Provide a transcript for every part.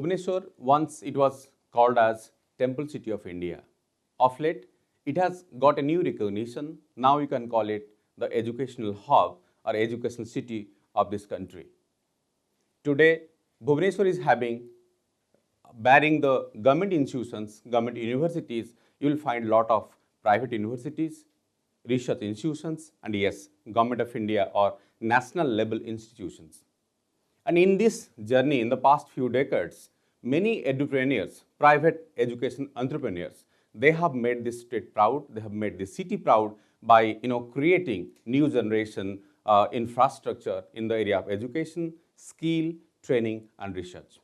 Bhubaneswar, once it was called as Temple City of India. Of late, it has got a new recognition. Now you can call it the educational hub or educational city of this country. Today, Bhubaneswar is bearing the government institutions, government universities. You will find a lot of private universities, research institutions, and yes, Government of India or national level institutions. And in this journey, in the past few decades, many eduprenuers, private education entrepreneurs, they have made this state proud, they have made this city proud by creating new generation infrastructure in the area of education, skill, training, and research.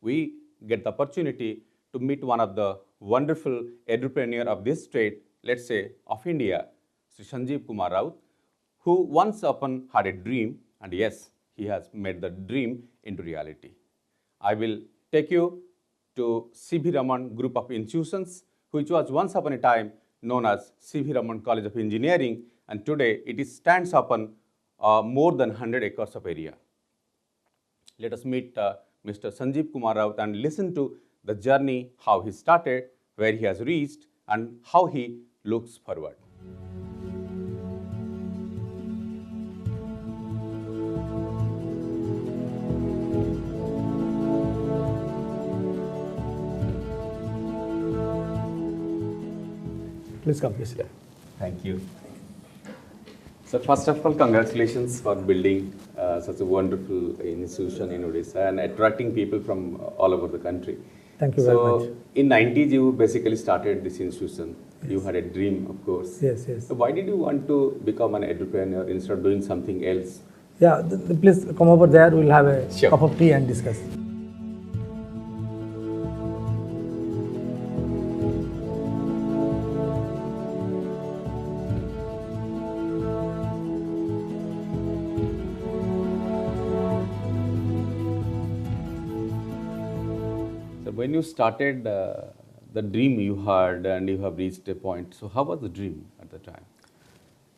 We get the opportunity to meet one of the wonderful entrepreneur of this state, let's say of India, Sri Sanjib Raut, who once upon had a dream, and yes, he has made the dream into reality. I will take you to CV Raman group of institutions, which was once upon a time known as CV Raman College of Engineering, and today it stands upon more than 100 acres of area. Let us meet Mr. Sanjib Raut and listen to the journey, how he started, where he has reached, and how he looks forward. Please come, please. Thank you. So first of all, congratulations for building such a wonderful institution in Odisha and attracting people from all over the country. Thank you very much. So in 90s, you basically started this institution. Yes. You had a dream, of course. Yes, yes. So why did you want to become an entrepreneur instead of doing something else? Yeah, please come over there. We'll have a Sure. cup of tea and discuss. When you started the dream you had and you have reached a point, so how was the dream at the time?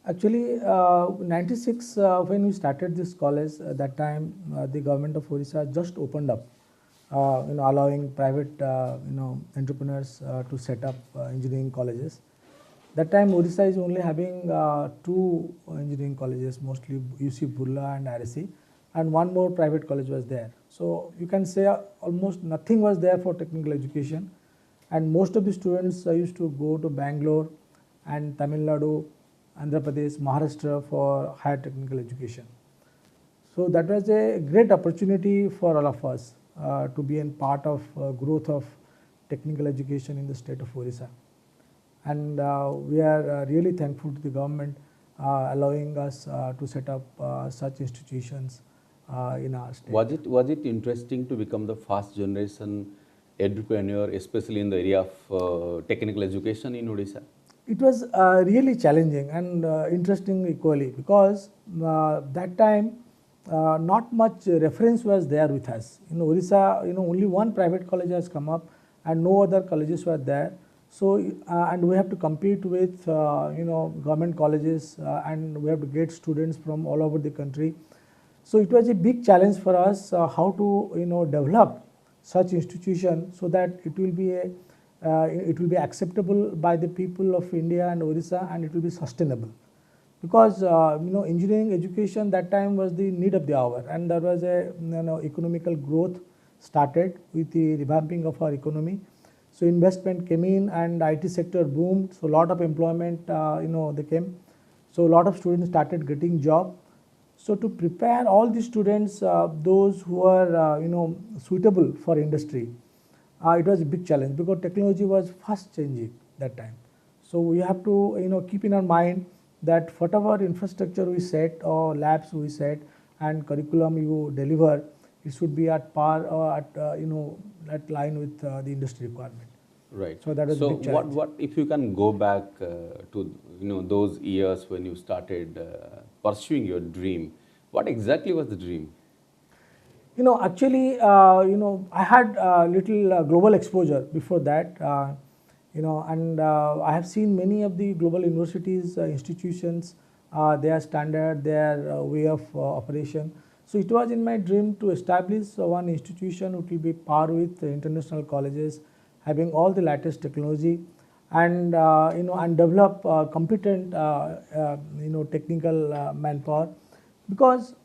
Actually, 96 when we started this college, that time the government of Odisha just opened up, allowing private entrepreneurs to set up engineering colleges. That time Odisha is only having two engineering colleges, mostly UC Burla and RSE, and one more private college was there. So you can say almost nothing was there for technical education, and most of the students used to go to Bangalore and Tamil Nadu, Andhra Pradesh, Maharashtra for higher technical education. So that was a great opportunity for all of us to be a part of growth of technical education in the state of Odisha. And we are really thankful to the government allowing us to set up such institutions in our state. Was it interesting to become the first generation entrepreneur, especially in the area of technical education in Odisha? It was really challenging and interesting equally, because that time not much reference was there with us. In Odisha, only one private college has come up and no other colleges were there. So and we have to compete with government colleges and we have to get students from all over the country. So it was a big challenge for us how to develop such institution so that it will be acceptable by the people of India and Odisha, and it will be sustainable. Because engineering education that time was the need of the hour, and there was a economical growth started with the revamping of our economy. So investment came in and IT sector boomed. So a lot of employment they came. So a lot of students started getting job. So to prepare all the students, those who are suitable for industry, it was a big challenge because technology was fast changing that time. So we have to keep in our mind that whatever infrastructure we set or labs we set and curriculum you deliver, it should be at par or at line with the industry requirement. Right. So that was a big challenge. What if you can go back to those years when you started pursuing your dream? What exactly was the dream? Actually, I had little global exposure before that, and I have seen many of the global universities, institutions, their standard, their way of operation. So it was in my dream to establish one institution which will be par with international colleges, having all the latest technology, and and develop competent technical manpower. Because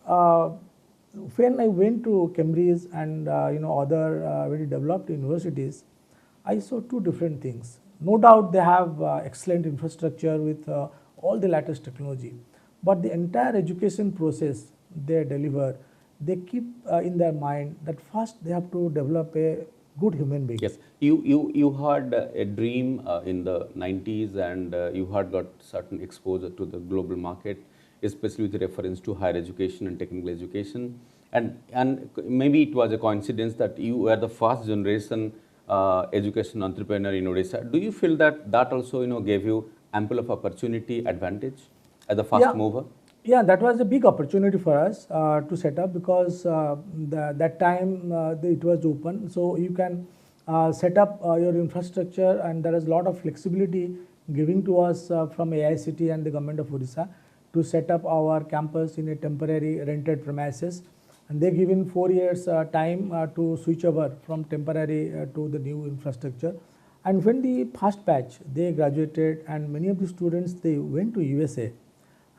when I went to Cambridge and other very developed universities, I saw two different things. No doubt they have excellent infrastructure with all the latest technology, but the entire education process they deliver, they keep in their mind that first they have to develop a good human being. Yes, you had a dream in the 90s, and you had got certain exposure to the global market, especially with reference to higher education and technical education. And maybe it was a coincidence that you were the first generation education entrepreneur in Odisha. Do you feel that that also gave you ample of opportunity advantage as a first mover? Yeah, that was a big opportunity for us to set up, because that time it was open, so you can set up your infrastructure, and there is a lot of flexibility giving to us from AICT and the government of Odisha to set up our campus in a temporary rented premises, and they given 4 years time to switch over from temporary to the new infrastructure. And when the first batch they graduated, and many of the students they went to USA,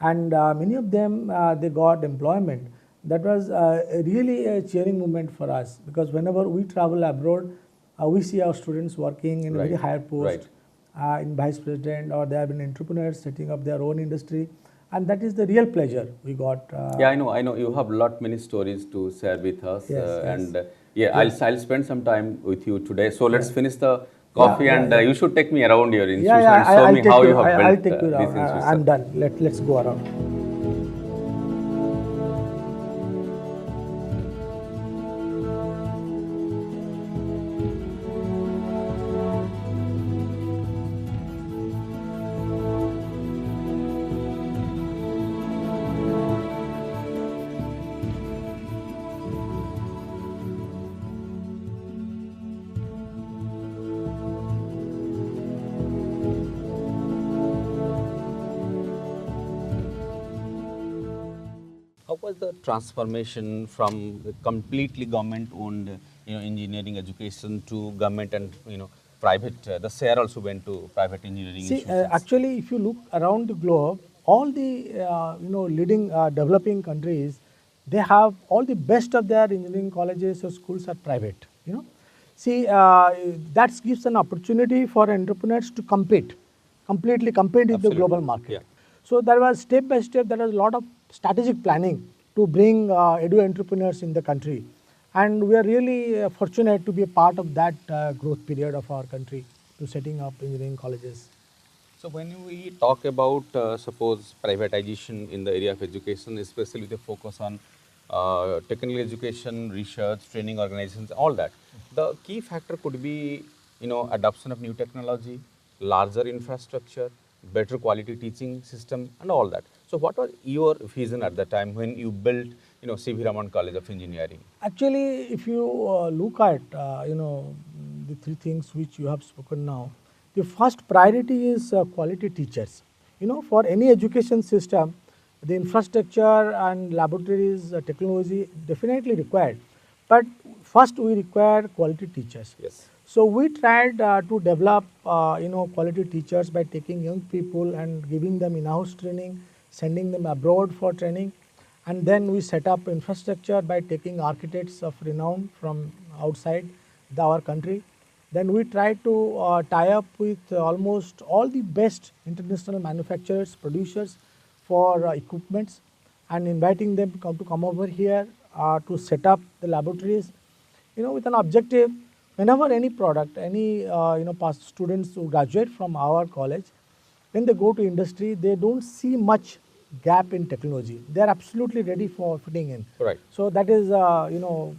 and many of them they got employment. That was really a cheering moment for us, because whenever we travel abroad, we see our students working in a very higher post, in vice president, or they have been entrepreneurs setting up their own industry, and that is the real pleasure we got. Yeah, I know. You have many stories to share with us, and I'll spend some time with you today. So let's finish the coffee, and you should take me around your institution and show me how you have built this institution. I'm done. Let's go around. How was the transformation from the completely government-owned, engineering education to government and private? The share also went to private engineering institutions. Actually, if you look around the globe, all the leading developing countries, they have all the best of their engineering colleges or schools are private. See, that gives an opportunity for entrepreneurs to completely compete in the global market. Yeah. So there was step by step, there was a lot of strategic planning to bring edu entrepreneurs in the country, and we are really fortunate to be a part of that growth period of our country to setting up engineering colleges. So when we talk about suppose privatization in the area of education, especially with a focus on technical education, research, training organizations, all that, the key factor could be adoption of new technology, larger infrastructure, better quality teaching system, and all that. So what was your vision at the time when you built CV Raman College of Engineering? Actually, if you look at the three things which you have spoken now, the first priority is quality teachers. For any education system, the infrastructure and laboratories, technology definitely required, but first we require quality teachers. Yes. So we tried to develop quality teachers by taking young people and giving them in-house training, sending them abroad for training, and then we set up infrastructure by taking architects of renown from outside our country. Then we tried to tie up with almost all the best international manufacturers, producers for equipments, and inviting them to come over here to set up the laboratories, with an objective. Whenever any product, any past students who graduate from our college, when they go to industry, they don't see much gap in technology. They are absolutely ready for fitting in. Right. So that is our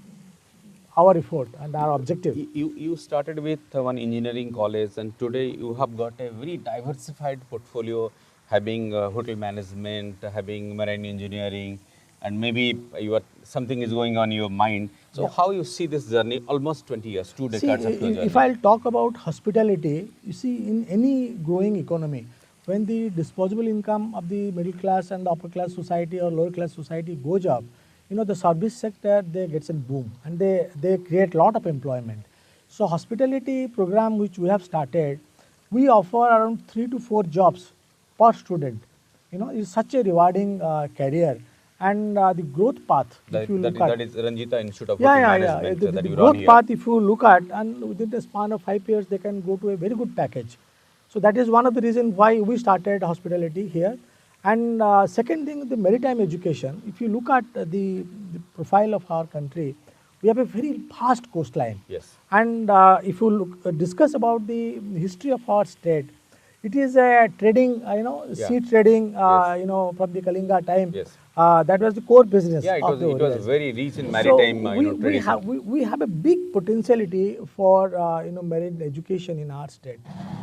effort and our objective. You started with one engineering college, and today you have got a very diversified portfolio, having hotel management, having marine engineering, and maybe something is going on in your mind. So how you see this journey, almost 20 years, 2 decades of your journey? If I'll talk about hospitality, you see, in any growing economy, when the disposable income of the middle class and the upper class society or lower class society goes up, the service sector, they gets a boom and they create lot of employment. So hospitality program which we have started, we offer around 3 to 4 jobs per student. It's such a rewarding career, and the growth path, if you look at. That is Ranjita Institute of Yeah, Hotel yeah, yeah. Management The that you run growth here. path, if you look at, and within the span of 5 years, they can go to a very good package. So that is one of the reasons why we started hospitality here. And second thing, the maritime education. If you look at the profile of our country, we have a very vast coastline. Yes. And if you discuss about the history of our state, it is a trading, sea trading, Yes. from the Kalinga time. Yes. That was the core business. Yeah, it of was the very rich in maritime tradition. we have a big potentiality for marine education in our state,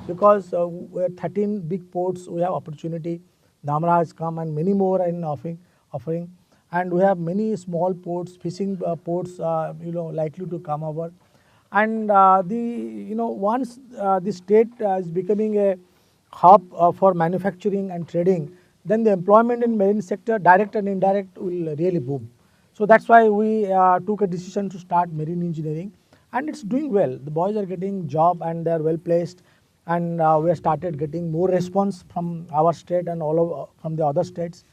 because we have 13 big ports. We have opportunity. Dhamra has come and many more are in offering, and we have many small ports, fishing ports, likely to come over, and once the state is becoming a hub for manufacturing and trading, then the employment in marine sector, direct and indirect, will really boom. So that's why we took a decision to start marine engineering, and it's doing well. The boys are getting job and they are well placed, and we have started getting more response from our state and all over from the other states,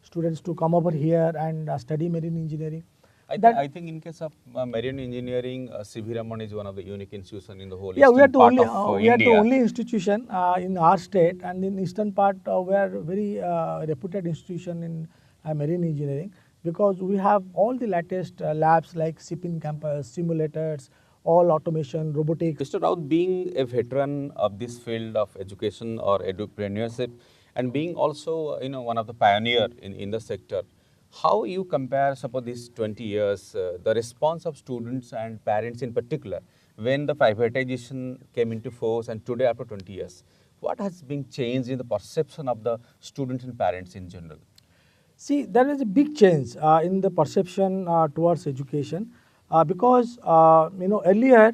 students to come over here and study marine engineering. I think in case of marine engineering, CV Raman is one of the unique institutions in the whole Yeah, eastern we are the part only of we are the India. only institution in our state, and in eastern part we are very reputed institution in marine engineering, because we have all the latest labs like shipping campus, simulators, all automation, robotics. Mr. Raut, being a veteran of this field of education or edupreneurship, and being also one of the pioneer in the sector, how you compare, suppose these 20 years, the response of students and parents in particular, when the privatization came into force, and today after 20 years, what has been changed in the perception of the students and parents in general? See, there is a big change in the perception towards education, because earlier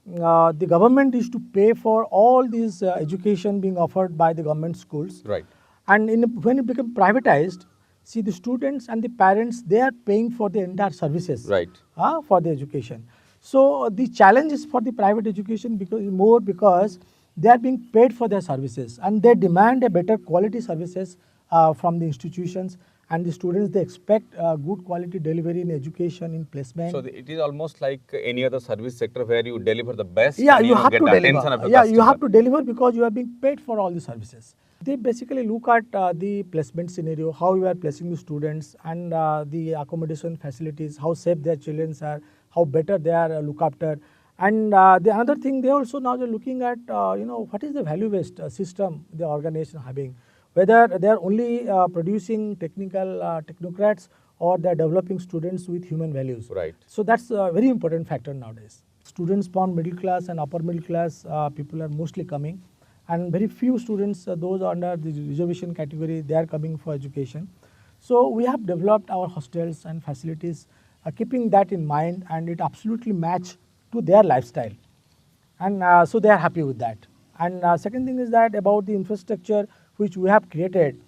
the government used to pay for all these education being offered by the government schools. Right. And when it became privatized, see, the students and the parents, they are paying for the entire services. Right. For the education. So the challenge is for the private education because they are being paid for their services, and they demand a better quality services from the institutions, and the students, they expect good quality delivery in education, in placement. So it is almost like any other service sector where you deliver the best. Yeah, and, you have get to the attention deliver. of the Yeah, customer. you have to deliver because you are being paid for all the services. They basically look at the placement scenario, how you are placing the students, and the accommodation facilities, how safe their children are, how better they are looked after. And the another thing, they also now they're looking at what is the value-based system the organization having, whether they are only producing technocrats, or they are developing students with human values. Right. So that's a very important factor nowadays. Students born middle class and upper middle class people are mostly coming, and very few students, those under the reservation category, they are coming for education. So we have developed our hostels and facilities keeping that in mind, and it absolutely match to their lifestyle, and so they are happy with that. And second thing is that about the infrastructure which we have created,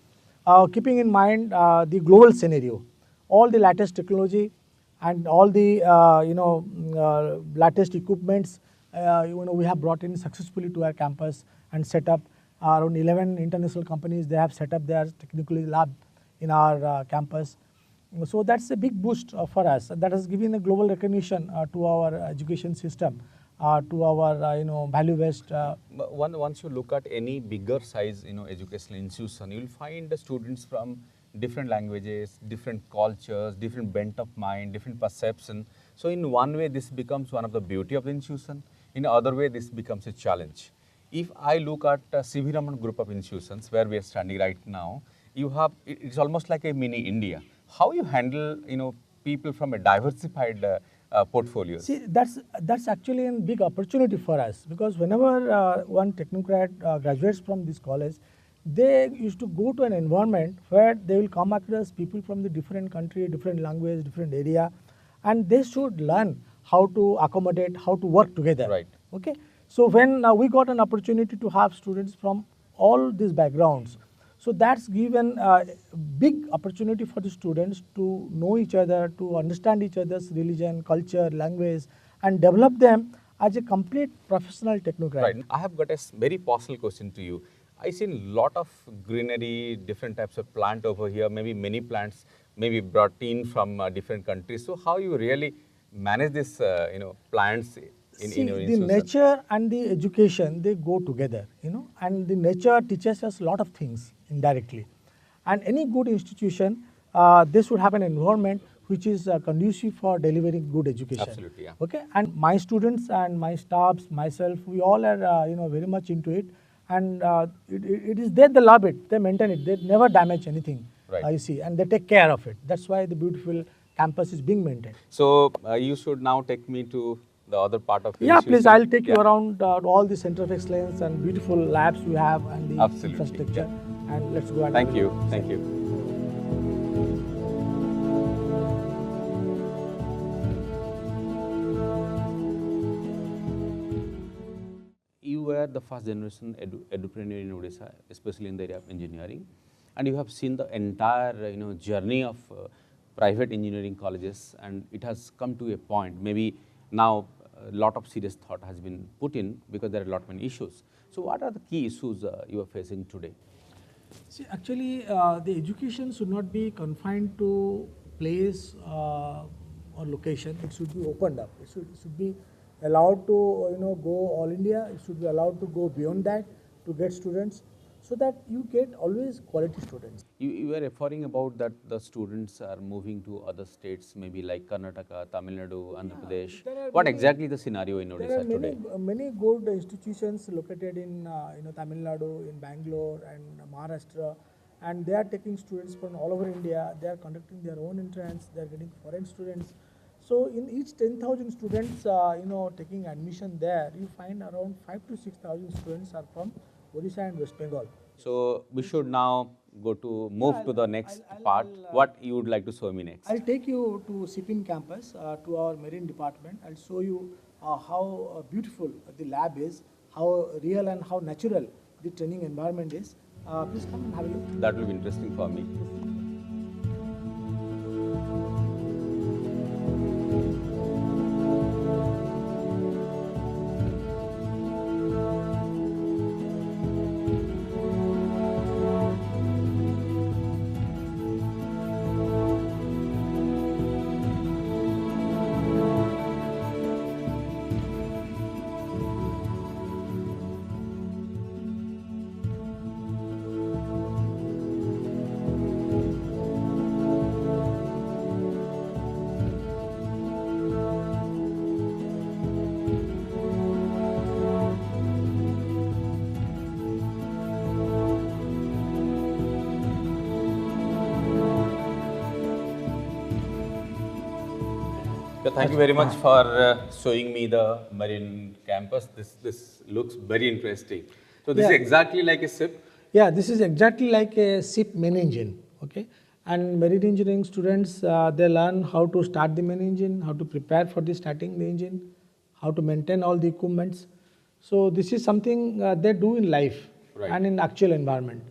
keeping in mind the global scenario, all the latest technology and all the latest equipments we have brought in successfully to our campus and set up. Around 11 international companies, they have set up their technical lab in our campus. So that's a big boost for us. That has given a global recognition to our education system, to our value-based. Once you look at any bigger size educational institution, you will find the students from different languages, different cultures, different bent of mind, different perception. So in one way, this becomes one of the beauty of the institution. In other way, this becomes a challenge. If I look at CV Raman group of institutions where we are standing right now, it's almost like a mini India. How you handle people from a diversified portfolio? See, that's actually a big opportunity for us, because whenever one technocrat graduates from this college, they used to go to an environment where they will come across people from the different country, different language, different area, and they should learn how to accommodate, how to work together. Right. Okay. So when we got an opportunity to have students from all these backgrounds, So that's given a big opportunity for the students to know each other, to understand each other's religion, culture, language, and develop them as a complete professional technocrat. Right. I have got a very personal question to you. I see a lot of greenery, different types of plant over here, maybe many plants, maybe brought in from different countries. So how you really manage this, plants in See, your the institution? nature and the education, they go together, and the nature teaches us a lot of things indirectly. And any good institution, they should have an environment which is conducive for delivering good education. Absolutely, yeah. Okay, and my students and my staffs, myself, we all are, very much into it. And it is they love it, they maintain it, they never damage anything, Right. you see, and they take care of it. That's why the beautiful campus is being maintained. So you should now take me to the other part of the Yeah, please, institution. I'll take you around all the center of excellence and beautiful labs we have and the Absolutely, infrastructure. And let's go and Thank you. Thank you. You were the first generation edupreneur in Odisha, especially in the area of engineering, and you have seen the entire journey of private engineering colleges, and it has come to a point. Maybe now a lot of serious thought has been put in because there are a lot many issues. So, what are the key issues you are facing today? see, actually, the education should not be confined to place or location. It should be opened up. It should be allowed to go all India. It should be allowed to go beyond that to get students, so that you get always quality students. You were referring about that the students are moving to other states, maybe like Karnataka, Tamil Nadu, Andhra Pradesh. there are What many- exactly the scenario in There Odisha are many today? many good institutions located in Tamil Nadu, in Bangalore and Maharashtra, and they are taking students from all over India. They are conducting their own entrance. They are getting foreign students. So in each 10,000 students, taking admission there, you find around 5 to 6,000 students are from Odisha and West Bengal. So we should now go to move to the next part. What you would like to show me next? I'll take you to SIPIN campus, to our marine department. I'll show you how beautiful the lab is, how real and how natural the training environment is. Please come and have a look. That will be interesting for me. Thank you very much for showing me the marine campus. This looks very interesting. So this is Yeah. exactly like a ship. Yeah, this is exactly like a ship main engine. Okay, and marine engineering students, they learn how to start the main engine, how to prepare for the starting the engine, how to maintain all the equipments. So this is something they do in life Right. and in actual environment.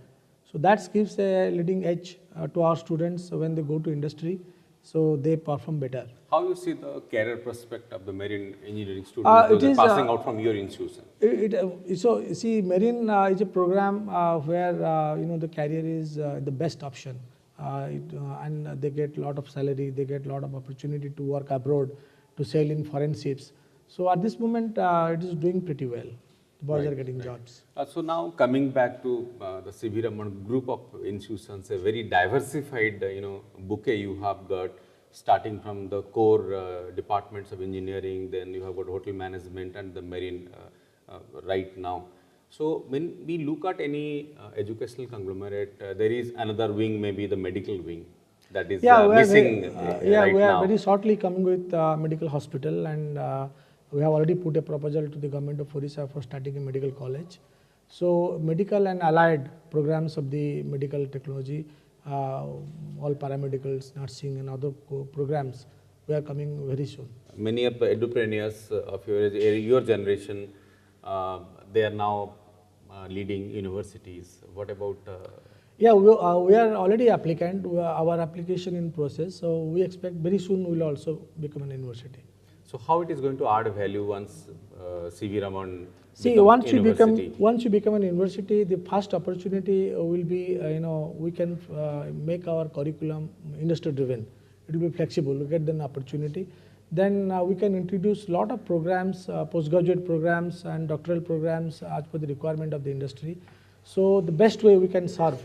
So that gives a leading edge to our students when they go to industry. So they perform better. How you see the career prospect of the marine engineering students It those are is, passing out from your institution? So see, marine is a program where the career is the best option, and they get a lot of salary, they get a lot of opportunity to work abroad, to sail in foreign ships. So at this moment, it is doing pretty well. The boys are getting jobs. So now coming back to the CV Raman group of institutions, a very diversified bouquet you have got, starting from the core departments of engineering, then you have got hotel management and the marine right now. So when we look at any educational conglomerate, there is another wing, maybe the medical wing, that is We are missing right we are now. very shortly coming with medical hospital, and we have already put a proposal to the government of Odisha for starting a medical college. So medical and allied programs of the medical technology, all paramedicals, nursing and other programs, we are coming very soon. Many of the edupreneurs of your generation, they are now leading universities. What about Yeah, we are already applicant. Our application in process. So we expect very soon we will also become an university. So how it is going to add value once CV Raman See, becomes once you become an university, the first opportunity will be, we can make our curriculum industry driven. It will be flexible. We get an opportunity. Then we can introduce a lot of programs, postgraduate programs and doctoral programs as per the requirement of the industry. So the best way we can serve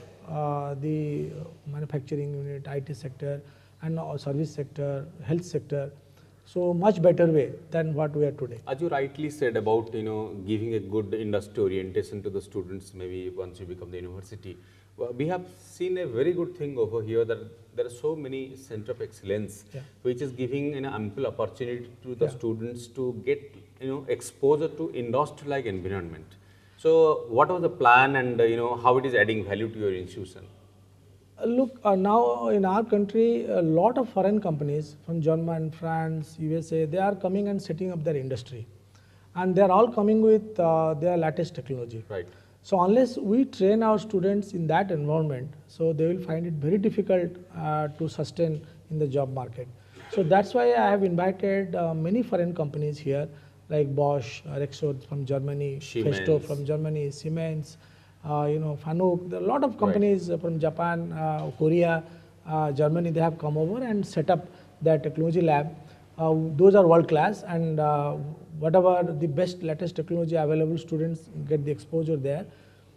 the manufacturing unit, IT sector, and service sector, health sector. So much better way than what we are today. As you rightly said about giving a good industry orientation to the students, maybe once you become the university, we have seen a very good thing over here that there are so many center of excellence, which is giving an ample opportunity to the students to get exposure to industry-like environment. So, what was the plan, and how it is adding value to your institution? Look, now in our country, a lot of foreign companies from Germany, France, USA, they are coming and setting up their industry. And they are all coming with their latest technology. Right. So unless we train our students in that environment, so they will find it very difficult to sustain in the job market. So that's why I have invited many foreign companies here, like Bosch, Rexroth from Germany, Festo from Germany, Siemens, Fanuc. There are a lot of companies from Japan, Korea, Germany. They have come over and set up their technology lab. Those are world class, and whatever the best latest technology available, students get the exposure there.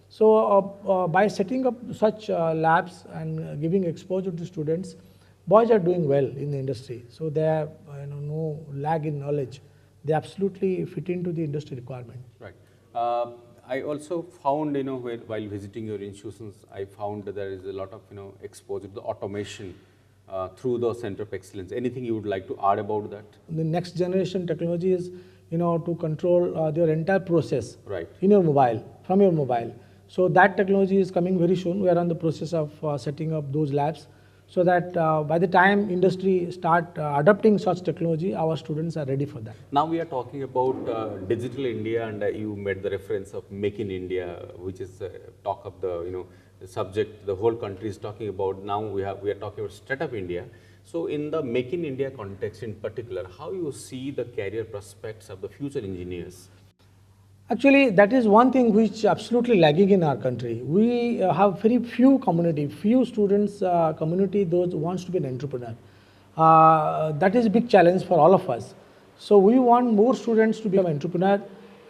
So by setting up such labs and giving exposure to students, boys are doing well in the industry. So they have no lag in knowledge. They absolutely fit into the industry requirement. Right. I also found, while visiting your institutions, I found that there is a lot of, exposure to automation through the Center of Excellence. Anything you would like to add about that? The next generation technology is, to control your entire process in your mobile, from your mobile. So that technology is coming very soon. We are on the process of setting up those labs, so that by the time industry start adopting such technology, our students are ready for that. Now we are talking about digital India, and you made the reference of Make in India, which is talk of the the subject the whole country is talking about. Now we are talking about Startup India. So in the Make in India context in particular, how you see the career prospects of the future engineers? Actually, that is one thing which absolutely lagging in our country. We have very few students community those who wants to be an entrepreneur. That is a big challenge for all of us. So we want more students to become entrepreneur,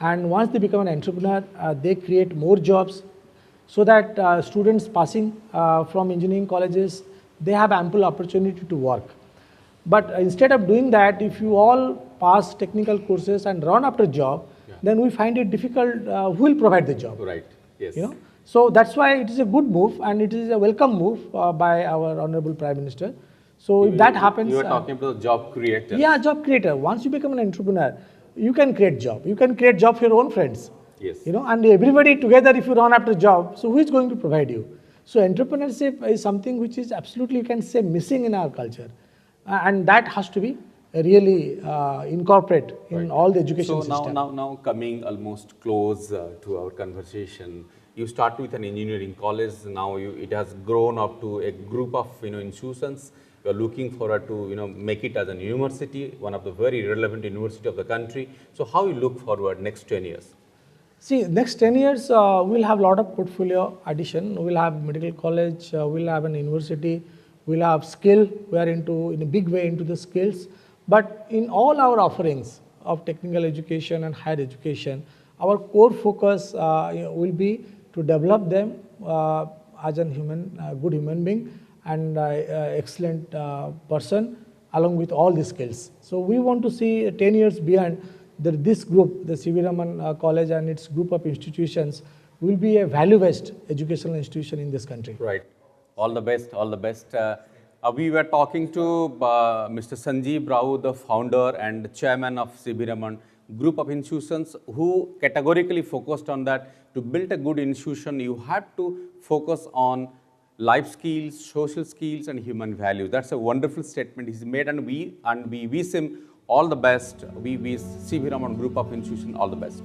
and once they become an entrepreneur, they create more jobs, so that students passing from engineering colleges, they have ample opportunity to work. But instead of doing that, if you all pass technical courses and run after job, then we find it difficult who will provide the job. Right. Yes. So that's why it is a good move, and it is a welcome move by our Honorable Prime Minister. So if that happens, you are talking about job creator. Yeah, job creator. Once you become an entrepreneur, you can create job. You can create job for your own friends. Yes. And everybody together, if you run after job, so who is going to provide you? So entrepreneurship is something which is absolutely, you can say, missing in our culture, and that has to be really incorporate in all the education system. So now coming almost close to our conversation, you start with an engineering college. Now it has grown up to a group of institutions. You are looking forward to make it as a university, one of the very relevant university of the country. So how you look forward next 10 years? See, next 10 years we'll have a lot of portfolio addition. We'll have medical college. We'll have an university. We'll have skill. We are in a big way into the skills. But in all our offerings of technical education and higher education, our core focus will be to develop them as a good human being and excellent person along with all the skills. So we want to see 10 years beyond that this group, the CV Raman College and its group of institutions, will be a value-based educational institution in this country. Right. All the best. All the best. We were talking to Mr. Sanjib Raut, the founder and chairman of CV Raman group of institutions, who categorically focused on that. To build a good institution, you have to focus on life skills, social skills, and human values. That's a wonderful statement he's made, and we wish him all the best. We wish CV Raman group of institutions all the best.